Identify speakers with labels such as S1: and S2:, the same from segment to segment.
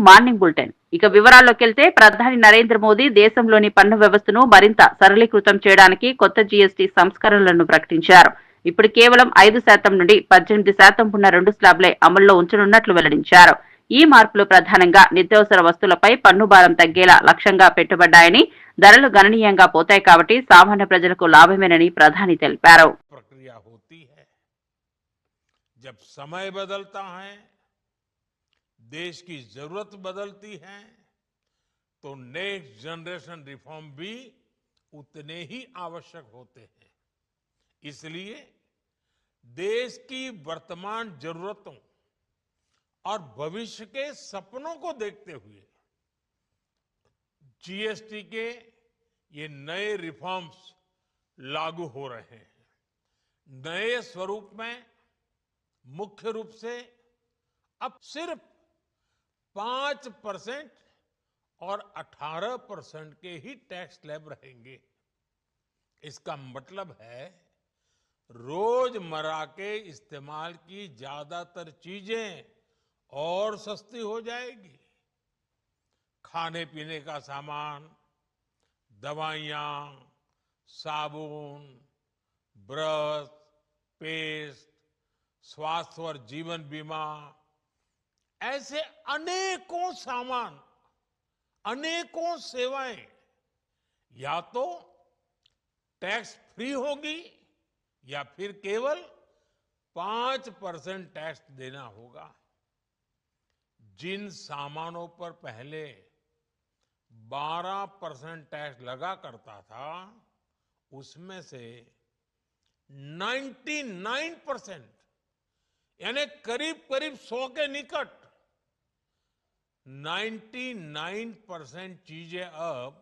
S1: Morning bulletin. ఇక వివరాల్లోకి వెళ్తే ప్రధాని నరేంద్ర మోదీ దేశంలోని పన్ను వ్యవస్థను మరింత సరళీకృతం చేయడానికి కొత్త జీఎస్టీ సంస్కరణలను ప్రకటించారు. ఇప్పుడు కేవలం 5% నుండి 18% ఉన్న 2 స్లాబ్లే అమల్లో ఉంచనున్నట్లు వెల్లడించారు. ఈ మార్పులు ప్రధానంగా నిత్యావసర వస్తువులపై పన్ను భారం తగ్గేలా లక్ష్యంగా పెట్టుబడ్డాయని, ధరలు గణనీయంగా పోతాయి కాబట్టి సామాన్య ప్రజలకు లాభమేనని ప్రధాని తెలిపారు.
S2: जब समय बदलता है, देश की जरूरत बदलती है, तो नेक्स्ट जनरेशन रिफॉर्म भी उतने ही आवश्यक होते हैं। इसलिए देश की वर्तमान जरूरतों और भविष्य के सपनों को देखते हुए जीएसटी के ये नए रिफॉर्म्स लागू हो रहे हैं। नए स्वरूप में मुख्य रूप से अब सिर्फ 5% और 18% के ही टैक्स स्लैब रहेंगे। इसका मतलब है रोजमर्रा के इस्तेमाल की ज्यादातर चीजें और सस्ती हो जाएगी। खाने पीने का सामान, दवाइयां, साबुन, ब्रश, पेस्ट, स्वास्थ्य और जीवन बीमा, ऐसे अनेकों सामान, अनेकों सेवाएं या तो टैक्स फ्री होगी या फिर केवल 5% टैक्स देना होगा। जिन सामानों पर पहले 12% टैक्स लगा करता था, उसमें से 99% यानी करीब करीब 100 के निकट 99% चीजें अब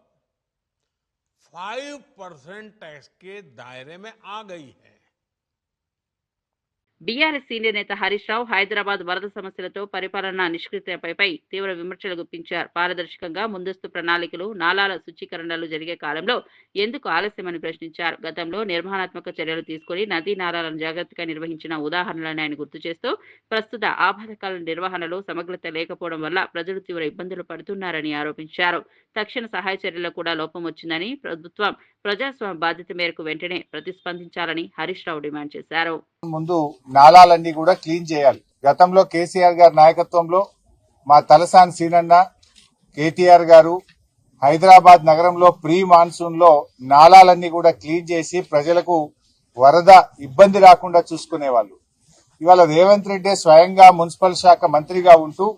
S2: 5% टैक्स के दायरे में आ गई है।
S1: బీఆర్ఎస్ సీనియర్ నేత హరీష్ రావు హైదరాబాద్ వరద సమస్యలతో పరిపాలనా నిష్క్రియతపై తీవ్ర విమర్శలు గుప్పించారు. పారదర్శకంగా ముందస్తు ప్రణాళికలు, నాలాల శుచీకరణలు జరిగే కాలంలో ఎందుకు ఆలస్యమని ప్రశ్నించారు. గతంలో నిర్మాణాత్మక చర్యలు తీసుకుని నదీ నాలాలను జాగ్రత్తగా నిర్వహించిన ఉదాహరణలను ఆయన గుర్తు చేస్తూ ప్రస్తుత ఆపాతకాల నిర్వహణలో సమగ్రత లేకపోవడం వల్ల ప్రజలు తీవ్ర ఇబ్బందులు పడుతున్నారని ఆరోపించారు. తక్షణ సహాయ చర్యల్లో కూడా లోపం వచ్చిందని, ప్రభుత్వం ప్రజాస్వామ్య బాధ్యత మేరకు వెంటనే ప్రతిస్పందించాలని హరీష్ రావు డిమాండ్ చేశారు.
S3: ముందు నాలాలన్నీ కూడా క్లీన్ చేయాలి. గతంలో కేసీఆర్ గారి నాయకత్వంలో మా తలసాని సీనన్న, కేటీఆర్ గారు హైదరాబాద్ నగరంలో ప్రీ మాన్సూన్ లో నాలాలన్నీ కూడా క్లీన్ చేసి ప్రజలకు వరద ఇబ్బంది రాకుండా చూసుకునేవాళ్ళు. ఇవాళ రేవంత్ రెడ్డి స్వయంగా మున్సిపల్ శాఖ మంత్రిగా ఉంటూ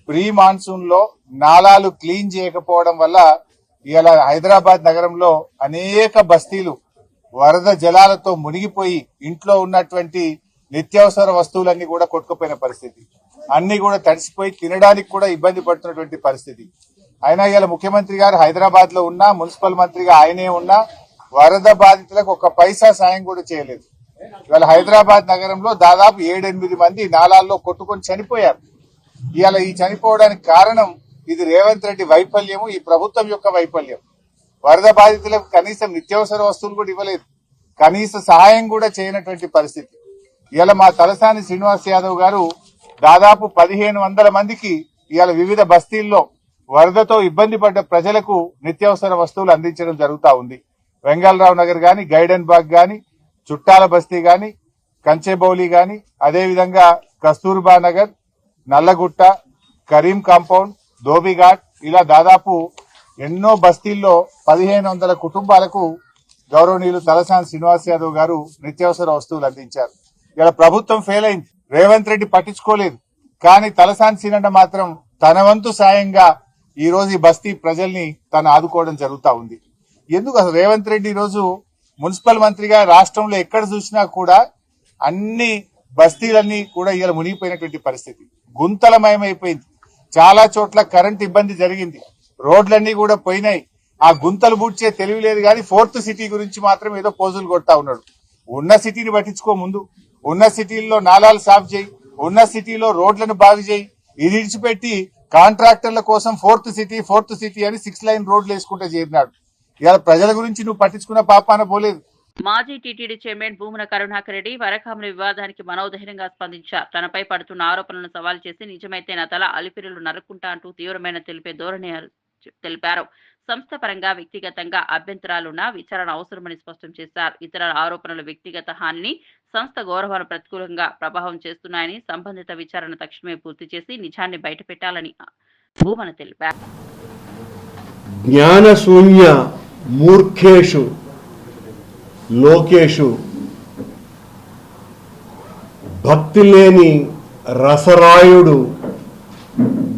S3: ప్రీ మాన్సూన్ లో నాలాలు క్లీన్ చేయకపోవడం వల్ల ఇవాళ హైదరాబాద్ నగరంలో అనేక బస్తీలు వరద జలాలతో మునిగిపోయి ఇంట్లో ఉన్నటువంటి నిత్యావసర వస్తువులన్నీ కూడా కొట్టుకుపోయిన పరిస్థితి, అన్ని కూడా తడిసిపోయి తినడానికి కూడా ఇబ్బంది పడుతున్నటువంటి పరిస్థితి. అయినా ఇవాళ ముఖ్యమంత్రి గారు హైదరాబాద్ లో ఉన్నా, మున్సిపల్ మంత్రిగా ఆయనే ఉన్నా వరద బాధితులకు ఒక్క పైసా సాయం కూడా చేయలేదు. ఇవాళ హైదరాబాద్ నగరంలో దాదాపు 7-8 మంది నాలాల్లో కొట్టుకొని చనిపోయారు. ఇవాళ ఈ చనిపోవడానికి కారణం ఇది రేవంత్ రెడ్డి వైఫల్యము, ఈ ప్రభుత్వం యొక్క వైఫల్యం. వరద బాధితులకు కనీసం నిత్యావసర వస్తువులు కూడా ఇవ్వలేదు, కనీస సహాయం కూడా చేయనటువంటి పరిస్థితి. ఇవాళ మా తలసాని శ్రీనివాస్ యాదవ్ గారు దాదాపు 1500 మందికి ఇవాళ వివిధ బస్తీల్లో వరదతో ఇబ్బంది పడ్డ ప్రజలకు నిత్యావసర వస్తువులు అందించడం జరుగుతా ఉంది. వెంగళరావు నగర్ గాని, గైడెన్ బాగ్ గాని, చుట్టాల బస్తీ గాని, కంచెబౌలి గాని, అదేవిధంగా కస్తూర్బా నగర్, నల్లగుట్ట, కరీం కాంపౌండ్, ధోబిఘాట్, ఇలా దాదాపు ఎన్నో బస్తీల్లో 1500 కుటుంబాలకు గౌరవనీయులు తలసాని శ్రీనివాస్ యాదవ్ గారు నిత్యావసర వస్తువులు అందించారు. ఇలా ప్రభుత్వం ఫెయిల్ అయింది, రేవంత్ రెడ్డి పట్టించుకోలేదు. కానీ తలసాని సీనన్న మాత్రం తన వంతు సాయంగా ఈ రోజు ఈ బస్తీ ప్రజల్ని తను ఆదుకోవడం జరుగుతా ఉంది. ఎందుకు అసలు రేవంత్ రెడ్డి ఈ రోజు మున్సిపల్ మంత్రిగా రాష్ట్రంలో ఎక్కడ చూసినా కూడా అన్ని బస్తీలన్నీ కూడా ఇలా మునిగిపోయినటువంటి పరిస్థితి, గుంతలమయమైపోయింది. చాలా చోట్ల కరెంట్ ఇబ్బంది జరిగింది, రోడ్లన్నీ కూడా పోయినాయి. ఆ గుంతలు బూడ్చే తెలివి లేదు కానీ 4th సిటీ గురించి మాత్రం ఏదో పోజులు కొడతా ఉన్నాడు. ఉన్న సిటీని పట్టించుకో, ముందు ఉన్న సిటీల్లో నాలాలు సాఫ్ చేయి, ఉన్న సిటీలో రోడ్లను బాగు చేయి. ఇది ఇడిచిపెట్టి కాంట్రాక్టర్ల కోసం 4th సిటీ అని 6 లైన్ రోడ్లు వేసుకుంటూ చేరినాడు. ఇవాళ ప్రజల గురించి నువ్వు పట్టించుకున్న పాపాన పోలేదు.
S1: మాజీ టీటీడీ చైర్మన్ భూమన కరుణాకర్ రెడ్డి వరకాముల వివాదానికి మనోధైర్యంగా స్పందించారు. తనపై పడుతున్న ఆరోపణలను సవాల్ చేసి నిజమైతే నా తల అలిపిరులు నరుక్కుంటా అంటూ తీవ్రమైన ధోరణి తెలిపారు. సంస్థ పరంగా వ్యక్తిగతంగా అభ్యంతరాలున్నా విచారణ అవసరమని స్పష్టం చేశారు. ఇతర ఆరోపణలు వ్యక్తిగత హానిని, సంస్థ గౌరవాన్ని ప్రతికూలంగా ప్రభావం చేస్తున్నాయని, సంబంధిత విచారణ తక్షణమే పూర్తి చేసి నిజాన్ని బయటపెట్టాలని భూమన తెలిపారు.
S4: జ్ఞానశూన్య మూర్ఖేషు లోకేషు భక్తి లేని రసరాయుడు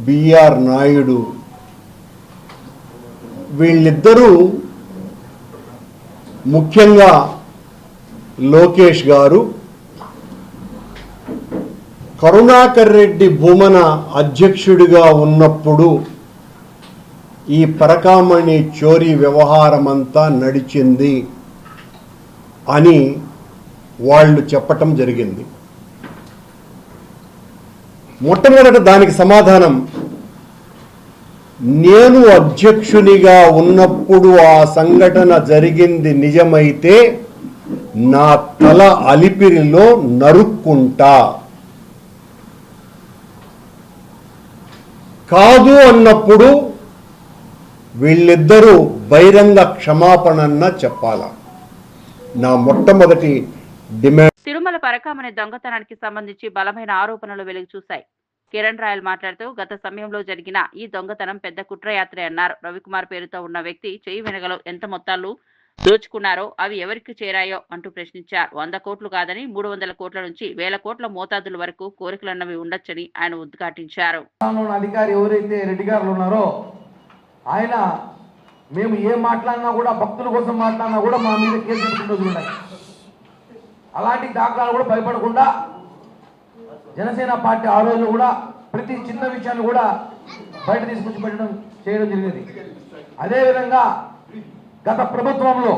S4: బిఆర్ నాయుడు వీళ్ళిద్దరూ ముఖ్యంగా లోకేష్ గారు కరుణాకర్ రెడ్డి భూమన అధ్యక్షుడిగా ఉన్నప్పుడు ఈ పరకామణి చోరీ వ్యవహారమంతా నడిచింది అని వాళ్ళు చెప్పటం జరిగింది. మొట్టమొదట దానికి సమాధానం, నేను అధ్యక్షునిగా ఉన్నప్పుడు ఆ సంఘటన జరిగింది నిజమైతే నా తల అలిపిరిలో నరుక్కుంటా, కాదు అన్నప్పుడు వీళ్ళిద్దరూ బహిరంగ క్షమాపణన్న చెప్పాలా. నా మొట్టమొదటి డిమాండ్.
S1: తిరుమల పరకామణి దొంగతనానికి సంబంధించి బలమైన ఆరోపణలు వెలుగు చూశాయి. కిరణ్ రాయల్ మాట్లాడుతూ గత సమయంలో జరిగిన ఈ దొంగతనం పెద్ద కుట్రయాత్రే అన్నారు. రవికుమార్ పేరుతో ఉన్న వ్యక్తి చెయ్యి వెనగలో ఎంత మొత్తాలు దోచుకున్నారో అవి ఎవరికి చేరాయో అంటూ ప్రశ్నించారు. 100 కోట్లు కాదని 300 కోట్ల నుంచి 1000 కోట్ల మోతాదుల వరకు కోరికలన్నవి ఉండొచ్చని ఆయన ఉద్ఘాటించారు.
S5: అధికారి ఎవరైతే రెడ్డి గారు ఉన్నారో ఆయన మేము ఏం మాట్లాడినా కూడా భక్తుల కోసం మాట్లాడినా కూడా మా మీద కేసు పెట్టుకున్న రోజులు ఉన్నాయి. అలాంటి దాఖలాలు కూడా భయపడకుండా జనసేన పార్టీ ఆ రోజు కూడా ప్రతి చిన్న విషయాన్ని కూడా బయట తీసుకొచ్చి చేయడం జరిగింది. అదేవిధంగా గత ప్రభుత్వంలో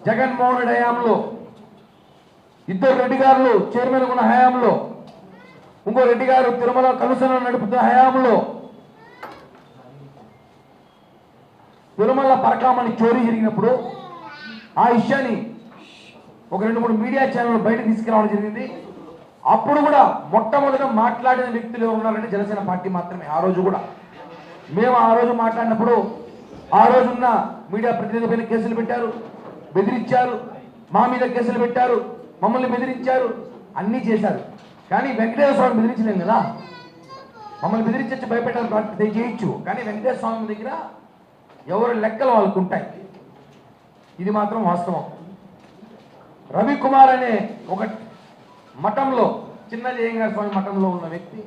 S5: జగన్మోహన్ రెడ్డి హయాంలో 2 రెడ్డి గారు చైర్మన్ ఉన్న హయాంలో, ఇంకో రెడ్డి గారు తిరుమల కలుసన నడుపుతున్న హయాంలో తిరుమల పరకామణి చోరీ జరిగినప్పుడు ఆ విషయాన్ని ఒక 2-3 మీడియా ఛానల్ బయట తీసుకురావడం జరిగింది. అప్పుడు కూడా మొట్టమొదట మాట్లాడిన వ్యక్తులు ఎవరు ఉన్నారంటే జనసేన పార్టీ మాత్రమే. ఆ రోజు కూడా మేము ఆ రోజు మాట్లాడినప్పుడు ఆ రోజున్న మీడియా ప్రతినిధి పైన కేసులు పెట్టారు, బెదిరించారు, మా మీద కేసులు పెట్టారు, మమ్మల్ని బెదిరించారు, అన్నీ చేశారు. కానీ వెంకటేశ్వర స్వామి బెదిరించలేం కదా. మమ్మల్ని బెదిరించచ్చు, భయపెట్టాలి చేయొచ్చు, కానీ వెంకటేశ్వర స్వామి దగ్గర ఎవరి లెక్కలు వాళ్ళకు ఉంటాయి. ఇది మాత్రం వాస్తవం. రవికుమార్ అనే ఒక మఠంలో, చిన్న జయంగారి స్వామి మఠంలో ఉన్న వ్యక్తి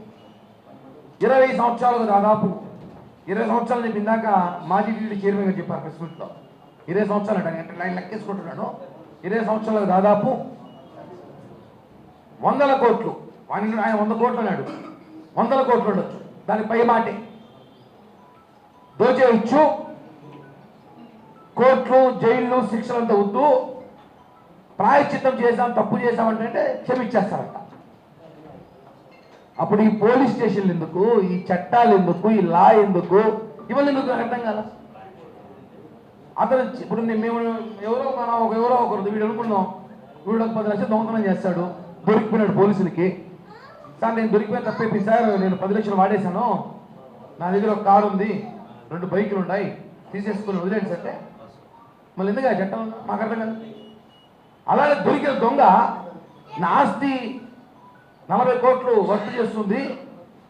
S5: 20 సంవత్సరాలకు దాదాపు 20 సంవత్సరాలు చెప్పిందాక మాజీ టీడీ చైర్మన్ గారు చెప్పారు ప్రెస్ మీట్లో. 20 సంవత్సరాలు అంటే ఆయన లెక్కేసుకుంటున్నాడు. 20 సంవత్సరాలకు దాదాపు 100 కోట్లు, ఆయన 100 కోట్లు అన్నాడు, 100 కోట్లు ఉండొచ్చు, దాని పై మాటే దోచేయచ్చు. కోర్టులు, జైళ్ళు, శిక్షలంతా వద్దు, ప్రాయశ్చిత్తం చేశాం, తప్పు చేశామంటే క్షమించేస్తారంట. అప్పుడు ఈ పోలీస్ స్టేషన్లు ఎందుకు, ఈ చట్టాలు ఎందుకు, ఈ లా ఎందుకు, ఇవన్నీ ఎందుకు అర్థం కదా. అతను ఇప్పుడు మేము ఎవరో ఒకరు వీడు అనుకున్నాం, వీడు 10 లక్షలు దొంగతనం చేస్తాడు, దొరికిపోయినాడు పోలీసులకి. సార్ నేను దొరికిపోయిన తప్పేపి సార్, నేను 10 లక్షలు వాడేశాను, నా దగ్గర ఒక కారు ఉంది, 2 బైకులు ఉన్నాయి, తీసేసుకుని వదిలేండి అంటే మళ్ళీ ఎందుకు ఆ చట్టం మాకు అర్థం కదా. అలాగే దొరికిన దొంగ నా ఆస్తి 40 కోట్లు వర్క్ చేస్తుంది,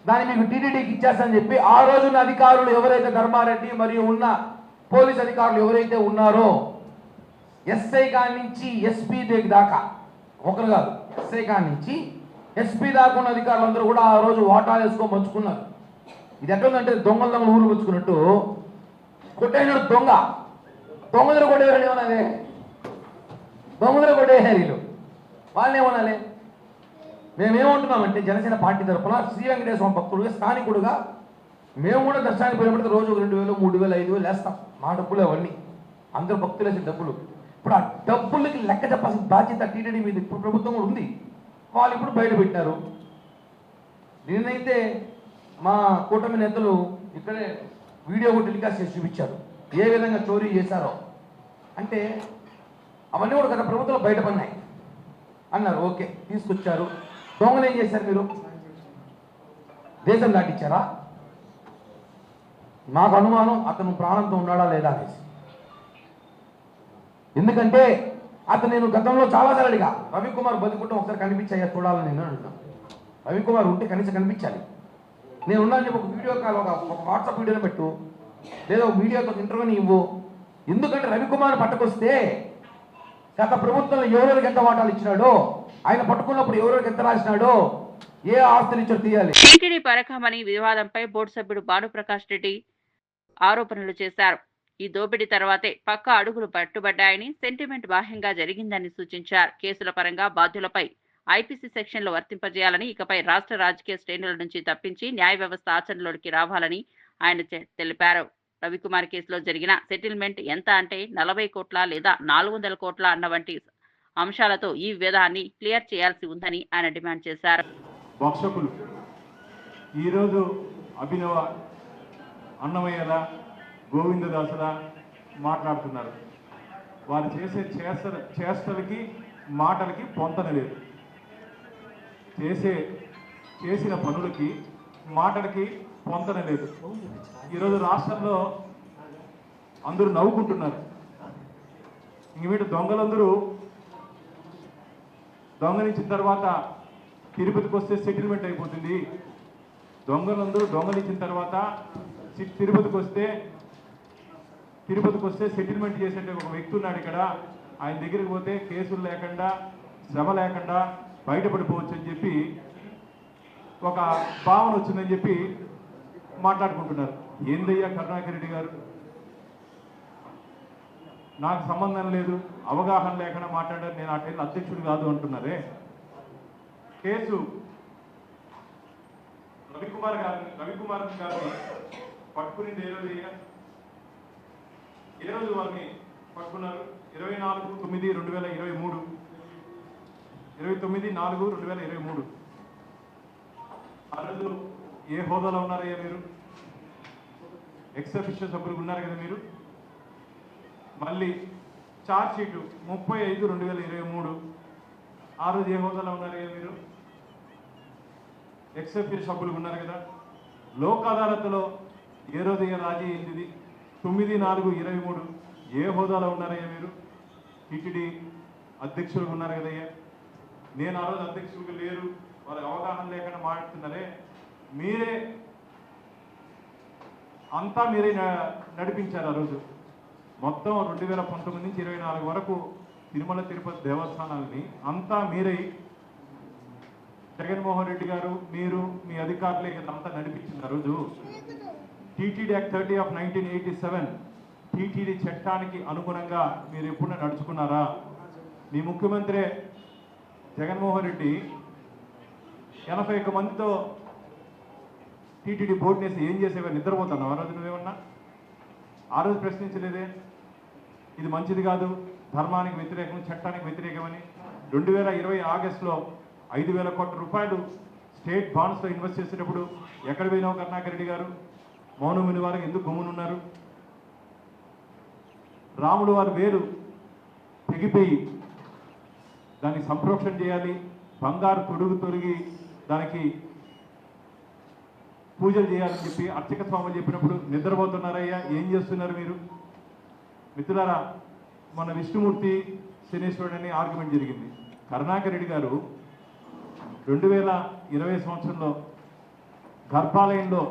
S5: దాన్ని మీకు టీటీడీకి ఇచ్చేస్తానని చెప్పి ఆ రోజున అధికారులు ఎవరైతే ధర్మారెడ్డి మరియు ఉన్న పోలీస్ అధికారులు ఎవరైతే ఉన్నారో ఎస్ఐ కాడి నుంచి ఎస్పీ దాకా, ఒకరు కాదు, ఎస్ఐ కాడి నుంచి ఎస్పీ దాకా ఉన్న అధికారులందరూ కూడా ఆ రోజు వాటాలు వేసుకొని పంచుకున్నారు. ఇది ఎట్లుందంటే దొంగలు ఊరు పంచుకున్నట్టు కొట్టేనాడు దొంగ దొంగలు కొట్టేవాళ్ళు ఏమన్నాదే, దొంగలు కొట్టేసారు వీళ్ళు, వాళ్ళని ఏమనాలి. మేమేమంటున్నామంటే జనసేన పార్టీ తరఫున శ్రీ వెంకటేశ్వర భక్తుడుగా, స్థానికుడుగా మేము కూడా దర్శనానికి పోయినప్పుడు రోజు 2,000, 3,000, 5,000 వేస్తాం. మా డబ్బులు అవన్నీ, అందరూ భక్తులు వేసిన డబ్బులు. ఇప్పుడు ఆ డబ్బులకి లెక్క చెప్పాల్సిన బాధ్యత టీటీడీ మీద ఇప్పుడు ప్రభుత్వం కూడా ఉంది. వాళ్ళు ఇప్పుడు బయట పెట్టినారు. నేనైతే మా కూటమి నేతలు ఇక్కడే వీడియో కూడా టెలికాస్ట్ చేసి చూపించారు ఏ విధంగా చోరీ చేశారో. అంటే అవన్నీ కూడా గత ప్రభుత్వంలో బయటపడినాయి అన్నారు. ఓకే, తీసుకొచ్చారు. దొంగలు ఏం చేశారు మీరు? దేశం దాటిచ్చారా? నాకు అనుమానం అతను ప్రాణంతో ఉన్నాడా లేదా అనేసి. ఎందుకంటే నేను గతంలో చాలాసార్లు అడిగా, రవికుమార్ బతుకుంటే ఒకసారి కనిపించాయా చూడాలని నేను అంటున్నాను. రవికుమార్ ఉంటే కనీసం కనిపించాలి. నేను ఉన్నాను చెప్పి ఒక వీడియో కాల్, ఒక వాట్సాప్ వీడియోలో పెట్టు, లేదా ఒక వీడియోతో ఇంటర్వ్యూని ఇవ్వు. ఎందుకంటే రవికుమార్ పట్టుకొస్తే గత ప్రభుత్వంలో ఎవరెవరికి ఎంత వాటాలు ఇచ్చినాడో, ఆయన పట్టుకున్నప్పుడు ఎవరెవరికి ఎంత రాసినాడో, ఏ ఆస్తులు ఇచ్చారో తీయాలి.
S1: టీటీడీ పరకమని వివాదంపై బోర్డు సభ్యుడు భానుప్రకాష్ రెడ్డి ఆరోపణలు చేశారు. ఈ దోపిడీ తర్వాతే పక్క అడుగులు పట్టుబడ్డాయని, సెంటిమెంట్ బాహ్యంగా జరిగిందని సూచించారు. కేసుల పరంగా బాధ్యులపై ఐపీసీ సెక్షన్లు వర్తింపజేయాలని, ఇకపై రాష్ట్ర రాజకీయ శ్రేణుల నుంచి తప్పించి న్యాయ వ్యవస్థ ఆచరణలోకి రావాలని ఆయన తెలిపారు. రవికుమార్ కేసులో జరిగిన సెటిల్మెంట్ ఎంత అంటే 40 కోట్ల లేదా 400 కోట్ల అన్న వంటి అంశాలతో ఈ వివాదాన్ని క్లియర్ చేయాల్సి ఉందని ఆయన డిమాండ్ చేశారు.
S6: భక్షకులు ఈరోజు అభినవ అన్నమయ్యల గోవిందదాసుల మాట్లాడుతున్నారు. వారు చేసే చేష్టలకి మాటలకి పొంతన లేదు. చేసిన పనులకి మాటలకి పొంతన లేదు. ఈరోజు రాష్ట్రంలో అందరూ నవ్వుకుంటున్నారు. ఇంక వీటి దొంగలందరూ దొంగలించిన తర్వాత తిరుపతికి వస్తే సెటిల్మెంట్ అయిపోతుంది. దొంగలందరూ దొంగలించిన తర్వాత తిరుపతికి వస్తే సెటిల్మెంట్ చేసే ఒక వ్యక్తి ఉన్నాడు ఇక్కడ. ఆయన దగ్గరికి పోతే కేసులు లేకుండా, శ్రమ లేకుండా బయటపడిపోవచ్చు అని చెప్పి ఒక భావన వచ్చిందని చెప్పి మాట్లాడుకుంటున్నారు. ఏందయ్యా కరుణాకర్ రెడ్డి గారు, నాకు సంబంధం లేదు, అవగాహన లేకుండా మాట్లాడారు, నేను అటెండ్ అధ్యక్షుడు కాదు అంటున్నారే. కేసు రవికుమార్ గారిని పట్టుకునింది ఏ రోజు వారిని పట్టుకున్నారు? 24/9/2023, 29/4/2023. ఆ రోజు ఏ హోదాలో ఉన్నారయ్యా మీరు? ఎక్స్ అఫీషియల్ సభ్యులు ఉన్నారు కదా మీరు. మళ్ళీ ఛార్జ్ షీటు 35/2023. ఆ రోజు ఏ హోదాలో ఉన్నారయ్యా మీరు? ఎక్స్ అఫీషియల్ సభ్యులు ఉన్నారు కదా. లోక్ అదాలత్లో ఏ రోజు రాజీ అయింది? 9/4/23. ఏ హోదాలో ఉన్నారయ్యా మీరు? టీటీడీ అధ్యక్షులు ఉన్నారు కదయ్యా. నేను ఆ రోజు అధ్యక్షులు లేరు, వాళ్ళకి అవగాహన లేకుండా మాట్లాడుతున్నారే. మీరే నడిపించారు ఆ రోజు. మొత్తం 2019 నుంచి 24 వరకు తిరుమల తిరుపతి దేవస్థానాలని అంతా మీరై, జగన్మోహన్ రెడ్డి గారు, మీరు, మీ అధికారులే అంతా నడిపించింది ఆ రోజు. టీటీడీ యాక్ట్ 30 of 1987 టీటీడీ చట్టానికి అనుగుణంగా మీరు ఎప్పుడైనా నడుచుకున్నారా? మీ ముఖ్యమంత్రి జగన్మోహన్ రెడ్డి 81 మందితో టీటీడీ బోర్డు వేసి ఏం చేసేవారు? నిద్రపోతున్నావు ఆ రోజు నువ్వేమన్నా? ఆ రోజు ప్రశ్నించలేదే. ఇది మంచిది కాదు, ధర్మానికి వ్యతిరేకం, చట్టానికి వ్యతిరేకమని. 2020 ఆగస్టులో 5,000 కోట్ల రూపాయలు స్టేట్ బాండ్స్లో ఇన్వెస్ట్ చేసేటప్పుడు ఎక్కడ పోయినావు కరుణాకర్ రెడ్డి గారు? మౌనముని వారికి ఎందుకు గుమ్మునున్నారు? రాముడు వారి వేరు తెగిపోయి దాన్ని సంప్రోక్షణ చేయాలి, బంగారు తొడిగి దానికి పూజలు చేయాలని చెప్పి అర్చక స్వాములు చెప్పినప్పుడు నిద్రపోతున్నారయ్యా. ఏం చేస్తున్నారు మీరు? మిత్రులారా, మన విష్ణుమూర్తి శనేశ్వరుడు అని ఆర్గ్యుమెంట్ జరిగింది. కరుణాకర్ రెడ్డి గారు 2020 సంవత్సరంలో గర్భాలయంలో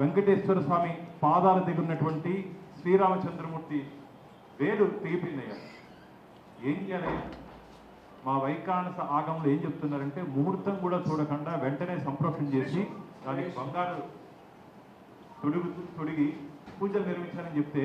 S6: వెంకటేశ్వర స్వామి పాదాల దగ్గర ఉన్నటువంటి శ్రీరామచంద్రమూర్తి వేలు తెగిపోయిందయ్యా. ఏం చేయాలయ్యా? మా వైకానస ఆగంలో ఏం చెప్తున్నారంటే ముహూర్తం కూడా చూడకుండా వెంటనే సంప్రోక్షణ చేసి దానికి బంగారు తొడిగి పూజలు నిర్వహించాలని చెప్తే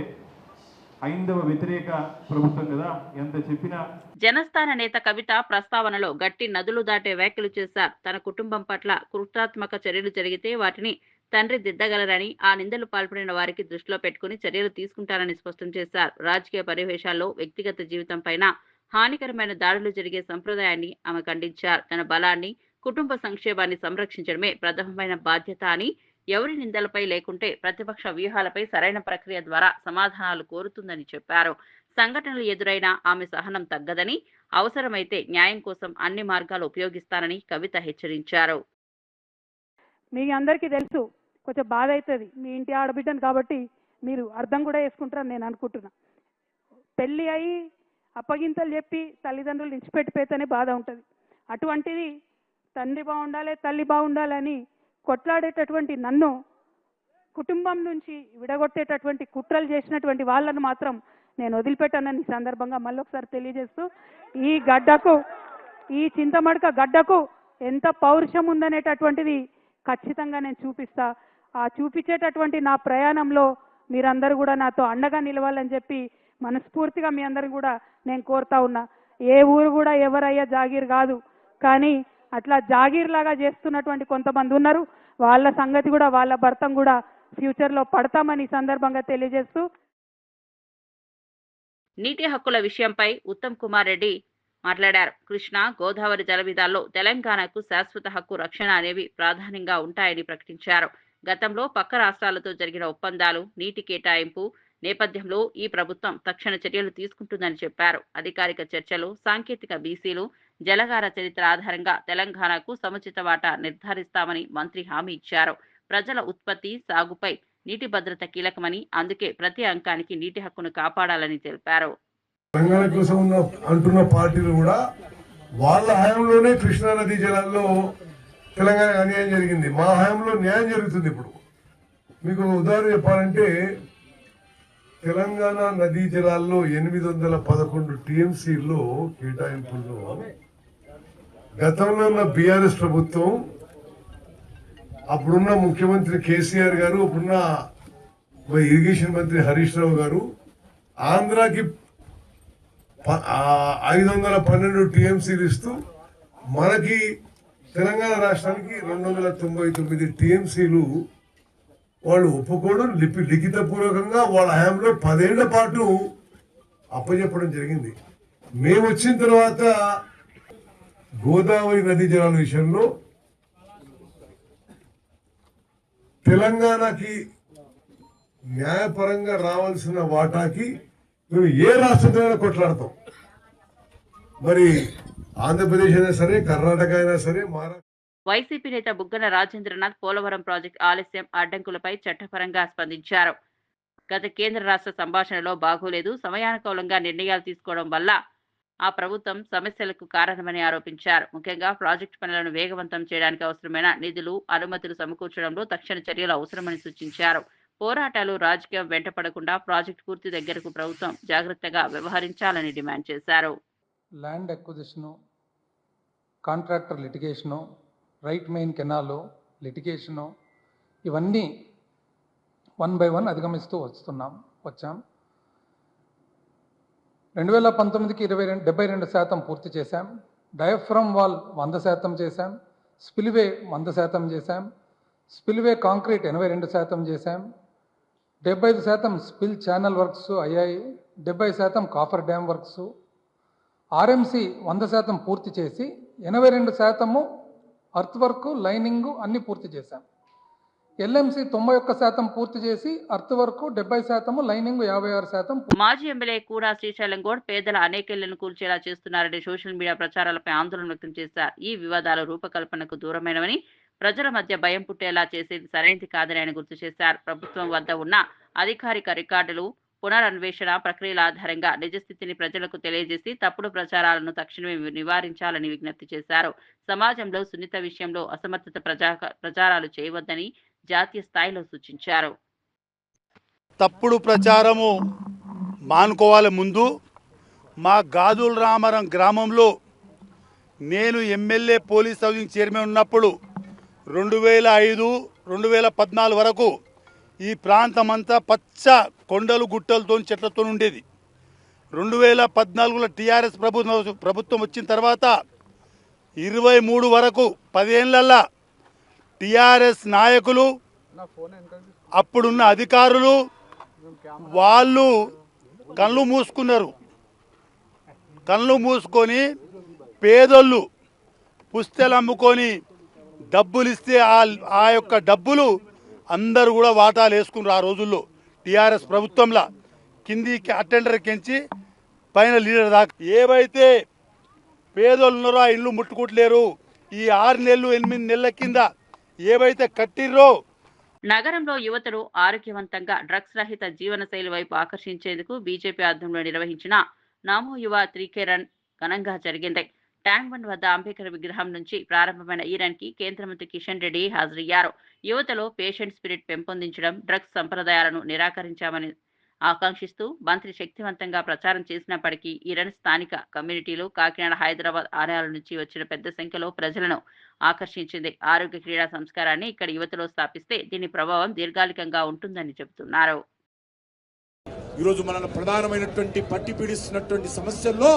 S6: హైందవ వ్యతిరేక ప్రభుత్వం కదా, ఎంత చెప్పినా.
S1: జనస్థాన నేత కవిత ప్రస్తావనలో గట్టి నదులు దాటే వ్యాఖ్యలు చేశారు. తన కుటుంబం పట్ల కృతాత్మక చర్యలు జరిగితే వాటిని తండ్రి దిద్దగలరని, ఆ నిందలు పాల్పడిన వారికి దృష్టిలో పెట్టుకుని చర్యలు తీసుకుంటారని స్పష్టం చేశారు. రాజకీయ పరివేశాల్లో వ్యక్తిగత జీవితం పైన హానికరమైన దాడులు జరిగే సంప్రదాయాన్ని ఆమె ఖండించారు. తన బలాన్ని, కుటుంబ సంక్షేమాన్ని సంరక్షించడమే ప్రథమమైన బాధ్యత అని, ఎవరి నిందలపై లేకుంటే ప్రతిపక్ష వ్యూహాలపై సరైన ప్రక్రియ ద్వారా సమాధానాలు కోరుతుందని చెప్పారు. సంఘటనలు ఎదురైనా ఆమె సహనం తగ్గదని, అవసరమైతే న్యాయం కోసం అన్ని మార్గాలు ఉపయోగిస్తానని కవిత హెచ్చరించారు.
S7: మీ అందరికీ తెలుసు, కొంచెం బాధ అవుతుంది. మీ ఇంటి ఆడబిడ్డను కాబట్టి మీరు అర్థం కూడా చేసుకుంటారని నేను అనుకుంటున్నా. పెళ్ళి అయ్యి అప్పగింతలు చెప్పి తల్లిదండ్రులు నిలిచిపెట్టిపోతేనే బాధ ఉంటుంది. అటువంటిది తండ్రి బాగుండాలి, తల్లి బాగుండాలని కొట్లాడేటటువంటి నన్ను కుటుంబం నుంచి విడగొట్టేటటువంటి కుట్రలు చేసినటువంటి వాళ్ళను మాత్రం నేను వదిలిపెట్టానని ఈ సందర్భంగా మళ్ళొకసారి తెలియజేస్తూ, ఈ గడ్డకు, ఈ చింతమడక గడ్డకు ఎంత పౌరుషం ఉందనేటటువంటిది ఖచ్చితంగా నేను చూపిస్తా. ఆ చూపించేటటువంటి నా ప్రయాణంలో మీరందరూ కూడా నాతో అండగా నిలవాలని చెప్పి మనస్ఫూర్తిగా మీ అందరిని కూడా నేను కోరుతా ఉన్నా. ఏ ఊరు కూడా ఎవరయ్యా జాగీర్ కాదు, కానీ అట్లా జాగీర్ లాగా చేస్తున్నటువంటి కొంతమంది ఉన్నారు. వాళ్ళ సంగతి కూడా, వాళ్ళ భర్తం కూడా ఫ్యూచర్లో పడతామని ఈ సందర్భంగా తెలియజేస్తూ,
S1: నీటి హక్కుల విషయంపై ఉత్తమ్ కుమార్ రెడ్డి మాట్లాడారు. కృష్ణా, గోదావరి జలవిధాల్లో తెలంగాణకు శాశ్వత హక్కు రక్షణ అనేవి ప్రాధాన్యంగా ఉంటాయని ప్రకటించారు. గతంలో పక్క రాష్ట్రాలతో జరిగిన ఒప్పందాలు, నీటి కేటాయింపు నేపథ్యంలో ఈ ప్రభుత్వం తక్షణ చర్యలు తీసుకుంటుందని చెప్పారు. అధికారిక చర్చలు, సాంకేతిక బీసీలు, జలగార చరిత్ర ఆధారంగా తెలంగాణకు సముచిత వాటా నిర్ధారిస్తామని మంత్రి హామీ ఇచ్చారు. ప్రజల ఉత్పత్తి, సాగుపై నీటి భద్రత కీలకమని, అందుకే ప్రతి అంకానికి నీటి హక్కును కాపాడాలని తెలిపారు.
S8: తెలంగాణ కోసం అంటున్న పార్టీలు కూడా వాళ్ళ హయాంలోనే కృష్ణా నదీ జలాల్లో తెలంగాణ అన్యాయం జరిగింది. మా హయాంలో న్యాయం జరుగుతుంది. ఇప్పుడు మీకు ఉదాహరణ చెప్పాలంటే, తెలంగాణ నదీ జలాల్లో 811 టీఎంసీల్లో కేటాయింపుల్లో గతంలో ఉన్న బీఆర్ఎస్ ప్రభుత్వం, అప్పుడున్న ముఖ్యమంత్రి కేసీఆర్ గారు, అప్పుడున్న ఇరిగేషన్ మంత్రి హరీష్ రావు గారు ఆంధ్రాకి 512 టీఎంసీలు ఇస్తూ మనకి తెలంగాణ రాష్ట్రానికి 299 టీఎంసీలు వాళ్ళు ఒప్పుకోవడం, లిఖితపూర్వకంగా వాళ్ళ హయాంలో 10 ఏళ్ల పాటు అప్పచెప్పడం జరిగింది. మేము వచ్చిన తర్వాత గోదావరి నదీ జలాల విషయంలో తెలంగాణకి న్యాయపరంగా రావాల్సిన వాటాకి మేము ఏ రాష్ట్రంతో కొట్లాడతాం. మరి ఆంధ్రప్రదేశ్ అయినా సరే, కర్ణాటక అయినా సరే, మహారాష్ట్ర.
S1: వైసీపీ నేత బుగ్గన రాజేంద్రనాథ్ పోలవరం ప్రాజెక్టు ఆలస్యం, అడ్డంకులపై చట్టపరంగా స్పందించారు. గత కేంద్ర రాష్ట్ర సంభాషణలో బాగోలేదు, సమయానుకూలంగా నిర్ణయాలు తీసుకోవడం వల్ల ఆ ప్రభుత్వం సమస్యలకు కారణమని ఆరోపించారు. ముఖ్యంగా ప్రాజెక్టు పనులను వేగవంతం చేయడానికి అవసరమైన నిధులు, అనుమతులు సమకూర్చడంలో తక్షణ చర్యలు అవసరమని సూచించారు. పోరాటాలు, రాజకీయం వెంటపడకుండా ప్రాజెక్టు పూర్తి దగ్గరకు ప్రభుత్వం జాగ్రత్తగా వ్యవహరించాలని డిమాండ్ చేశారు.
S9: Land acquisition, contractor litigation, right main canal litigation, ఇవన్నీ 1 by 1 అధిగమిస్తూ వచ్చాం. 2019కి 72% పూర్తి చేశాం. డయాఫ్రమ్ వాల్ 100% చేశాం. స్పిల్వే 100% చేశాం. స్పిల్వే కాంక్రీట్ 82% చేశాం. 75% స్పిల్ ఛానల్ వర్క్స్ అయ్యాయి. 70% కాఫర్ డ్యామ్ వర్క్స్. ఆర్ఎంసీ 100% పూర్తి చేసి 82% అర్త్ వర్క్, లైనింగ్ అన్ని పూర్తి చేశాం. ఎల్ఎంసీ 91% పూర్తి చేసి అర్త్ వర్క్ 70%, లైనింగ్ 56%.
S1: మాజీ ఎమ్మెల్యే కూడా శ్రీశైలం గౌడ్ పేదల అనేకేళ్లను కూల్చేలా చేస్తున్నారని సోషల్ మీడియా ప్రచారాలపై ఆందోళన వ్యక్తం చేశారు. ఈ వివాదాల రూపకల్పనకు దూరమైనవని, ప్రజల మధ్య భయం పుట్టేలా చేసేది సరైనది కాదని ఆయన గుర్తు చేశారు. ప్రభుత్వం వద్ద ఉన్న అధికారిక రికార్డులు, పునరన్వేషణ ప్రక్రియల ఆధారంగా నిజస్థితిని ప్రజలకు తెలియజేసి తప్పుడు ప్రచారాలను తక్షణమే నివారించాలని విజ్ఞప్తి చేశారు. సమాజంలో సున్నిత విషయంలో అసమర్థత ప్రచారాలు చేయవద్దని జాతీయ స్థాయిలో సూచించారు.
S10: తప్పుడు ప్రచారము మానుకోవాలి. ముందు మా గాజుల రామారం గ్రామంలో నేను ఎమ్మెల్యే పోలీస్ హౌసింగ్ చైర్మన్ ఉన్నప్పుడు 2005, 2014 వరకు ఈ ప్రాంతం అంతా పచ్చ కొండలు, గుట్టలతో, చెట్లతో ఉండేది. 2014లో టీఆర్ఎస్ ప్రభుత్వం వచ్చిన తర్వాత 23 వరకు 10 ఏళ్లల్లా టీఆర్ఎస్ నాయకులు, అప్పుడున్న అధికారులు వాళ్ళు కళ్ళు మూసుకున్నారు. కళ్ళు మూసుకొని పేదోళ్ళు పుస్తెలు అమ్ముకొని డబ్బులు ఇస్తే ఆ యొక్క డబ్బులు అందరూ కూడా వాటాలు వేసుకున్నారు. ఆ రోజుల్లో టీఆర్ఎస్ ప్రభుత్వంలో కిందికి అటెండర్ కించి పైన లీడర్ దాకా ఏవైతే పేదోళ్ళు ఉన్నారో ఆ ఇల్లు ముట్టుకుంటలేరు. ఈ 6 నెలలు 8 నెలల కింద ఏవైతే కట్టిర్రో
S1: నగరంలో యువతను ఆరోగ్యవంతంగా డ్రగ్స్ రహిత జీవనశైలి వైపు ఆకర్షించేందుకు బీజేపీ ఆధ్వర్యంలో నిర్వహించిన నమో యువ 3K రన్ ఘనంగా జరిగింది. ట్యాంక్ బండ్ వద్ద అంబేద్కర్ విగ్రహం నుంచి ప్రారంభమైన ఈ రన్ కి కేంద్ర మంత్రి కిషన్ రెడ్డి హాజరయ్యారు. యువతలో పేషెంట్ స్పిరిట్ పెంపొందించడం, డ్రగ్స్ సంప్రదాయాలను నిరాకరించామని ఆకాంక్షిస్తూ మంత్రి శక్తివంతంగా ప్రచారం చేసినప్పటికీ ఈ రన్ స్థానిక కమ్యూనిటీలు, కాకినాడ, హైదరాబాద్ ఆలయాల నుంచి వచ్చిన పెద్ద సంఖ్యలో ప్రజలను ఆకర్షించింది. ఆరోగ్య క్రీడా సంస్కారాన్ని ఇక్కడ యువతలో స్థాపిస్తే దీని ప్రభావం దీర్ఘకాలికంగా ఉంటుందని చెబుతున్నారు.
S11: ఈరోజు మన ప్రధానమైనటువంటి పట్టి పీడిస్తున్నటువంటి సమస్యల్లో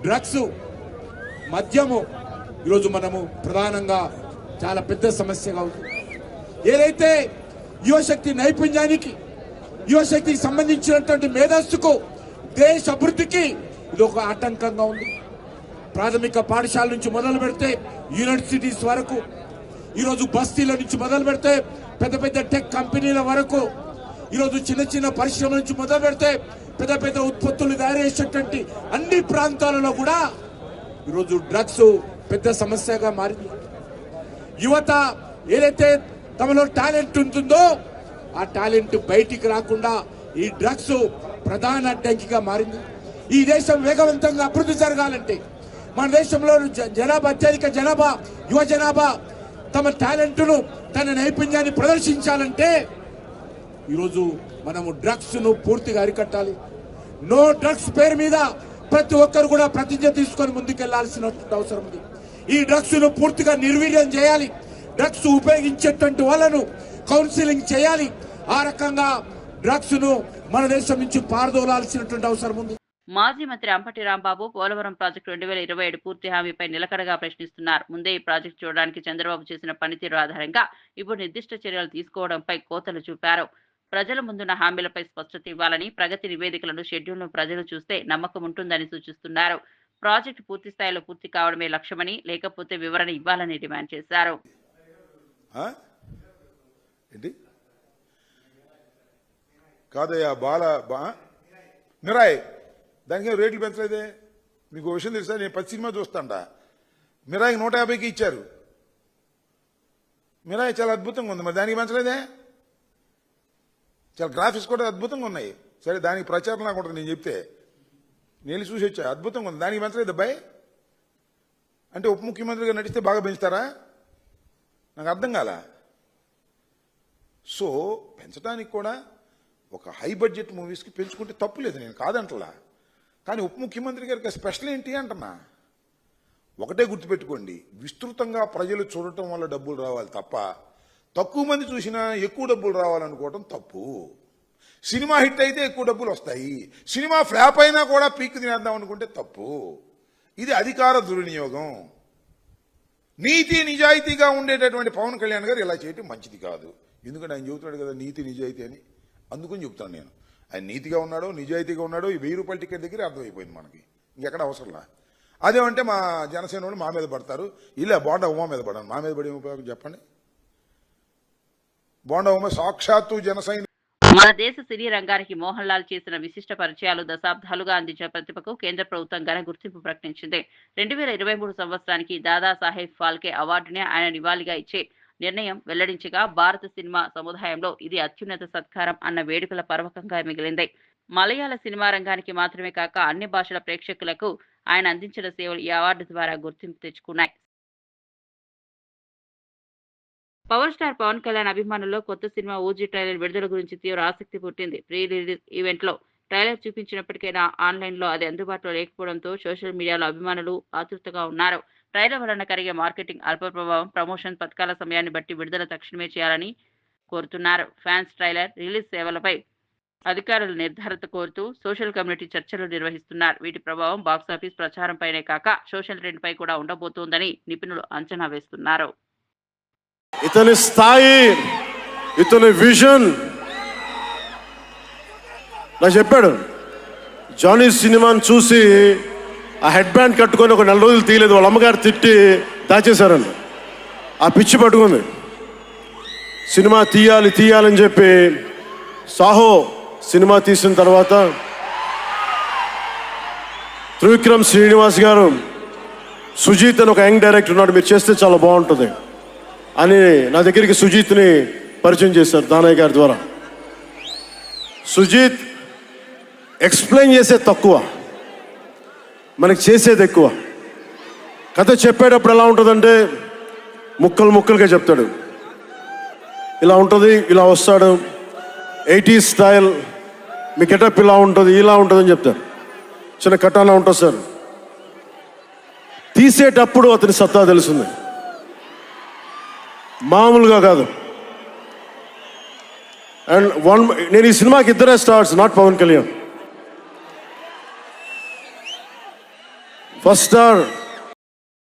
S11: డ్రగ్స్, మద్యము ఈరోజు మనము ప్రధానంగా చాలా పెద్ద సమస్యగా ఉంది. ఏదైతే యువశక్తి నైపుణ్యానికి, యువశక్తికి సంబంధించినటువంటి మేధస్సుకు, దేశ అభివృద్ధికి ఇది ఒక ఆటంకంగా ఉంది. ప్రాథమిక పాఠశాల నుంచి మొదలు పెడితే యూనివర్సిటీస్ వరకు, ఈరోజు బస్తీల నుంచి మొదలు పెడితే పెద్ద పెద్ద టెక్ కంపెనీల వరకు, ఈరోజు చిన్న చిన్న పరిశ్రమల నుంచి మొదలు పెడితే పెద్ద పెద్ద ఉత్పత్తులు తయారు చేసేటువంటి అన్ని ప్రాంతాలలో కూడా ఈరోజు డ్రగ్స్ పెద్ద సమస్యగా మారింది. యువత ఏదైతే తమలో టాలెంట్ ఉంటుందో ఆ టాలెంట్ బయటికి రాకుండా ఈ డ్రగ్స్ ప్రధాన అడ్డంకిగా మారింది. ఈ దేశం వేగవంతంగా అభివృద్ధి జరగాలంటే, మన దేశంలో జనాభా అత్యధిక జనాభా, యువ జనాభా తమ టాలెంట్ను, తన నైపుణ్యాన్ని ప్రదర్శించాలంటే ఈరోజు మనము డ్రగ్స్ ను పూర్తిగా అరికట్టాలి. నో డ్రగ్స్ పేరు మీద ప్రతి ఒక్కరు కూడా ప్రతిజ్ఞ తీసుకొని ముందుకెళ్లాల్సిన అవసరం ఉంది. ఈ డ్రగ్స్ ను పూర్తిగా నిర్వీర్యం చేయాలి. డ్రగ్స్ ఉపయోగించేటువంటి వాళ్ళను కౌన్సిలింగ్ చేయాలి. ఆ రకంగా డ్రగ్స్ ను మన దేశం నుంచి పారదోలాల్సినటువంటి అవసరం ఉంది.
S1: మాజీ మంత్రి అంబటి రాంబాబు పోలవరం ప్రాజెక్టు 2027 పూర్తి హామీపై నిలకడగా ప్రశ్నిస్తున్నారు. ముందే ఈ ప్రాజెక్టు చూడడానికి చంద్రబాబు చేసిన పనితీరు ఆధారంగా ఇప్పుడు నిర్దిష్ట చర్యలు తీసుకోవడంపై కోతలు చూపారు. ప్రజల ముందున్న హామీలపై స్పష్టత ఇవ్వాలని, ప్రగతి నివేదికలను, షెడ్యూల్ను ప్రజలు చూస్తే నమ్మకం ఉంటుందని సూచిస్తున్నారు. ప్రాజెక్టు పూర్తి స్థాయిలో పూర్తి కావడమే లక్ష్యమని, లేకపోతే వివరణ ఇవ్వాలని డిమాండ్ చేశారు.
S12: మిరాయ్ దానికి రేట్లు పెంచలేదే. మీకు విషయం తెలుసా? నేను 10 సినిమా చూస్తాంట. మిరాయికి 150కి ఇచ్చారు. మిరాయి చాలా అద్భుతంగా ఉంది, మరి దానికి పెంచలేదే. చాలా గ్రాఫిక్స్ కూడా అద్భుతంగా ఉన్నాయి. సరే, దానికి ప్రచారం నాకు ఉంటుంది. నేను చెప్తే నేను చూసి వచ్చా, అద్భుతంగా ఉంది, దానికి పెంచలేదు అబ్బాయి. అంటే ఉప ముఖ్యమంత్రిగా నడిస్తే బాగా పెంచుతారా? నాకు అర్థం కాల. సో పెంచడానికి కూడా ఒక హై బడ్జెట్ మూవీస్కి పెంచుకుంటే తప్పు లేదు, నేను కాదంటలా. కానీ ఉప ముఖ్యమంత్రి గారికి స్పెషల్ ఏంటి అంటున్నా. ఒకటే గుర్తుపెట్టుకోండి, విస్తృతంగా ప్రజలు చూడటం వల్ల డబ్బులు రావాలి తప్ప తక్కువ మంది చూసినా ఎక్కువ డబ్బులు రావాలనుకోవటం తప్పు. సినిమా హిట్ అయితే ఎక్కువ డబ్బులు వస్తాయి, సినిమా ఫ్లాప్ అయినా కూడా పీక్ తినేద్దాం అనుకుంటే తప్పు. ఇది అధికార దుర్వినియోగం. నీతి నిజాయితీగా ఉండేటటువంటి పవన్ కళ్యాణ్ గారు ఇలా చేయటం మంచిది కాదు. ఎందుకంటే ఆయన చెబుతున్నాడు కదా నీతి నిజాయితీ అని, అందుకని చెప్తాను నేను. ఆయన నీతిగా ఉన్నాడో నిజాయితీగా ఉన్నాడో ఈ 1000 రూపాయల టికెట్ దగ్గర అర్థమైపోయింది మనకి, ఇంకెక్కడ అవసరంలా. అదేమంటే మా జనసేన వాళ్ళు మా మీద పడతారు, ఇలా బోండా ఉమా మీద పడాను. మా మీద పడే ఉపయోగం చెప్పండి. బోండా ఉమా సాక్షాత్తు జనసైనికులు.
S1: మన దేశ సినీ రంగానికి మోహన్ లాల్ చేసిన విశిష్ట పరిచయాలు, దశాబ్దాలుగా అందించిన ప్రతిభకు కేంద్ర ప్రభుత్వం ఘన గుర్తింపు ప్రకటించింది. 2023 సంవత్సరానికి దాదాసాహెబ్ ఫాల్కే అవార్డునే ఆయన నివాళిగా ఇచ్చే నిర్ణయం వెల్లడించగా, భారత సినిమా సముదాయంలో ఇది అత్యున్నత సత్కారం అన్న వేడుకల పర్వకంగా మిగిలింది. మలయాళ సినిమా రంగానికి మాత్రమే కాక అన్ని భాషల ప్రేక్షకులకు ఆయన అందించిన సేవలు ఈ అవార్డు ద్వారా గుర్తింపు తెచ్చుకున్నాయి. పవర్ స్టార్ పవన్ కళ్యాణ్ అభిమానుల్లో కొత్త సినిమా ఓజీ ట్రైలర్ విడుదల గురించి తీవ్ర ఆసక్తి పుట్టింది. ప్రీ రిలీజ్ ఈవెంట్ లో ట్రైలర్ చూపించినప్పటికైనా ఆన్లైన్ లో అది అందుబాటులో లేకపోవడంతో సోషల్ మీడియాలో అభిమానులు ఆతృతగా ఉన్నారు. ట్రైలర్ వలన కలిగే మార్కెటింగ్ అల్ప ప్రభావం, ప్రమోషన్ పథకాల సమయాన్ని బట్టి విడుదల తక్షణమే చేయాలని కోరుతున్నారు. ఫ్యాన్స్ ట్రైలర్ రిలీజ్ సేవలపై అధికారుల నిర్ధారణ కోరుతూ సోషల్ కమ్యూనిటీ చర్చలు నిర్వహిస్తున్నారు. వీటి ప్రభావం బాక్సాఫీస్ ప్రచారంపైనే కాక సోషల్ ట్రెండ్ పై కూడా ఉండబోతోందని నిపుణులు అంచనా వేస్తున్నారు.
S13: ఇతని స్థాయి, ఇతని విజన్ నాకు చెప్పాడు. జానీ సినిమాని చూసి ఆ హెడ్ బ్యాండ్ కట్టుకొని ఒక 4 రోజులు తీయలేదు, వాళ్ళ అమ్మగారు తిట్టి దాచేశారండి. ఆ పిచ్చి పట్టుకుంది. సినిమా తీయాలని చెప్పి సాహో సినిమా తీసిన తర్వాత త్రివిక్రమ్ శ్రీనివాస్ గారు సుజీత్ అని ఒక యంగ్ డైరెక్టర్ ఉన్నాడు, మీరు చేస్తే చాలా బాగుంటుంది అని నా దగ్గరికి సుజీత్ని పరిచయం చేశారు దానయ్య గారి ద్వారా. సుజీత్ ఎక్స్ప్లెయిన్ చేసేది తక్కువ, మనకి చేసేది ఎక్కువ. కథ చెప్పేటప్పుడు ఎలా ఉంటుందంటే ముక్కలు ముక్కలుగా చెప్తాడు. ఇలా ఉంటుంది, ఇలా వస్తాడు, 80s స్టైల్, మీ గెటప్ ఇలా ఉంటుంది, ఇలా ఉంటుందని చెప్తారు. చిన్న కటానా ఉంటుంది సార్. తీసేటప్పుడు అతని సత్తా తెలుస్తుంది, మామూలుగా కాదు. అండ్ నేను ఈ సినిమాకి ఇద్దరే stars, not Pawan Kalyan. First star